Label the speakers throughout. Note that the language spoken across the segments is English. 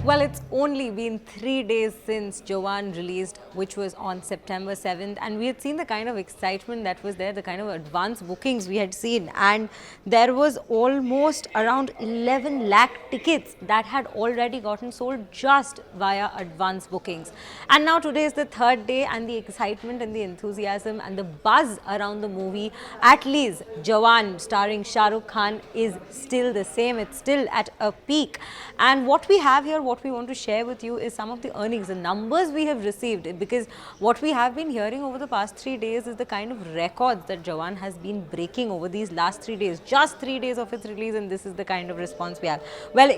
Speaker 1: Well, it's only been 3 days since Jawan released, which was on September 7th, and we had seen the kind of excitement that was there, the kind of advanced bookings we had seen, and there was almost around 11 lakh tickets that had already gotten sold just via advanced bookings. And now today is the third day, and the excitement and the enthusiasm and the buzz around the movie, at least Jawan starring Shah Rukh Khan, is still the same. It's still at a peak. And what we have here, what we want to share with you is some of the earnings, the numbers we have received, because what we have been hearing over the past 3 days is the kind of records that Jawan has been breaking over these last 3 days, just 3 days of its release, and this is the kind of response we have. Well,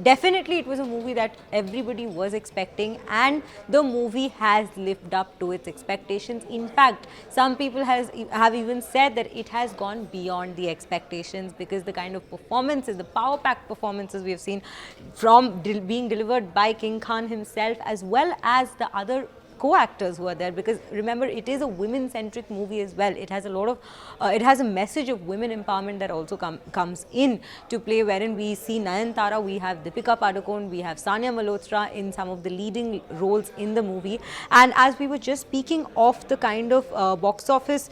Speaker 1: definitely it was a movie that everybody was expecting, and the movie has lived up to its expectations. In fact, some people have even said that it has gone beyond the expectations, because the kind of performances, the power-packed performances we have seen from being delivered by King Khan himself, as well as the other co-actors who are there, because remember, it is a women-centric movie as well. It has a lot of, it has a message of women empowerment that also comes in to play, wherein we see Nayanthara, we have Deepika Padukone, we have Sania Malhotra in some of the leading roles in the movie. And as we were just speaking of the kind of box office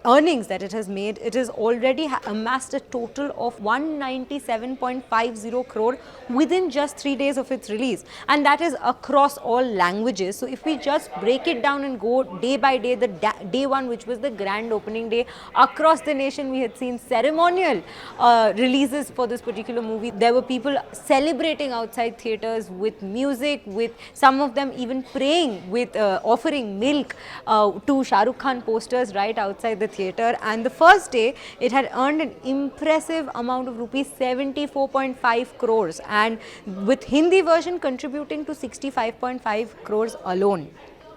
Speaker 1: earnings that it has made, it has already amassed a total of 197.50 crore within just 3 days of its release, and that is across all languages. So if we just break it down and go day by day, the day one, which was the grand opening day, across the nation we had seen ceremonial releases for this particular movie. There were people celebrating outside theatres with music, with some of them even praying, with offering milk to Shah Rukh Khan posters right outside the theatre. And the first day it had earned an impressive amount of rupees 74.5 crores, and with Hindi version contributing to 65.5 crores alone.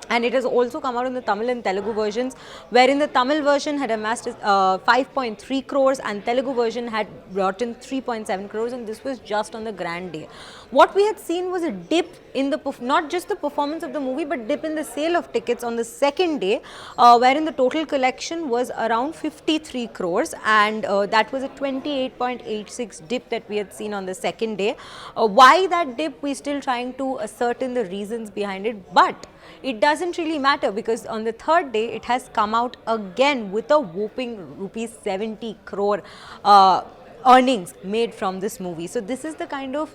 Speaker 1: And it has also come out in the Tamil and Telugu versions, wherein the Tamil version had amassed 5.3 crores and Telugu version had brought in 3.7 crores, and this was just on the grand day. What we had seen was a dip in the, not just the performance of the movie, but dip in the sale of tickets on the second day, wherein the total collection was around 53 crores, and that was a 28.86 dip that we had seen on the second day. Why that dip? We're still trying to ascertain the reasons behind it, but it doesn't really matter, because on the third day it has come out again with a whopping rupees 70 crore earnings made from this movie. So this is the kind of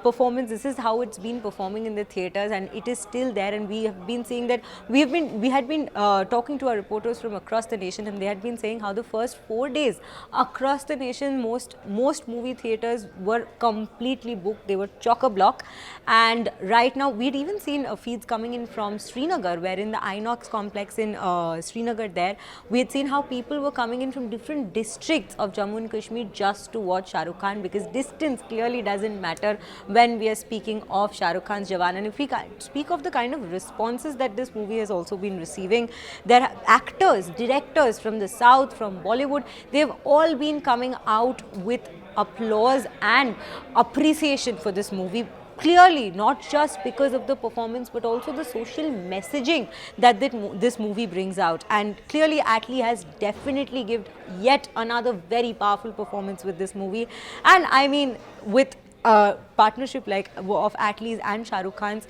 Speaker 1: performance, this is how it's been performing in the theatres, and it is still there. And we have been seeing that we had been talking to our reporters from across the nation, and they had been saying how the first 4 days across the nation, most movie theatres were completely booked. They were chock-a-block. And right now we'd even seen feeds coming in from Srinagar, where in the Inox complex in Srinagar, there we had seen how people were coming in from different districts of Jammu and Kashmir just to watch Shah Rukh Khan, because distance clearly doesn't matter when we are speaking of Shah Rukh Khan's Jawan. And if we speak of the kind of responses that this movie has also been receiving, there are actors, directors from the South, from Bollywood, they've all been coming out with applause and appreciation for this movie. Clearly, not just because of the performance, but also the social messaging that this movie brings out. And clearly, Atlee has definitely given yet another very powerful performance with this movie. And I mean, with a partnership like of Atlee's and Shah Rukh Khan's,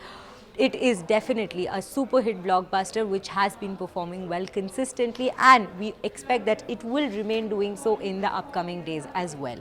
Speaker 1: it is definitely a super hit blockbuster which has been performing well consistently, and we expect that it will remain doing so in the upcoming days as well.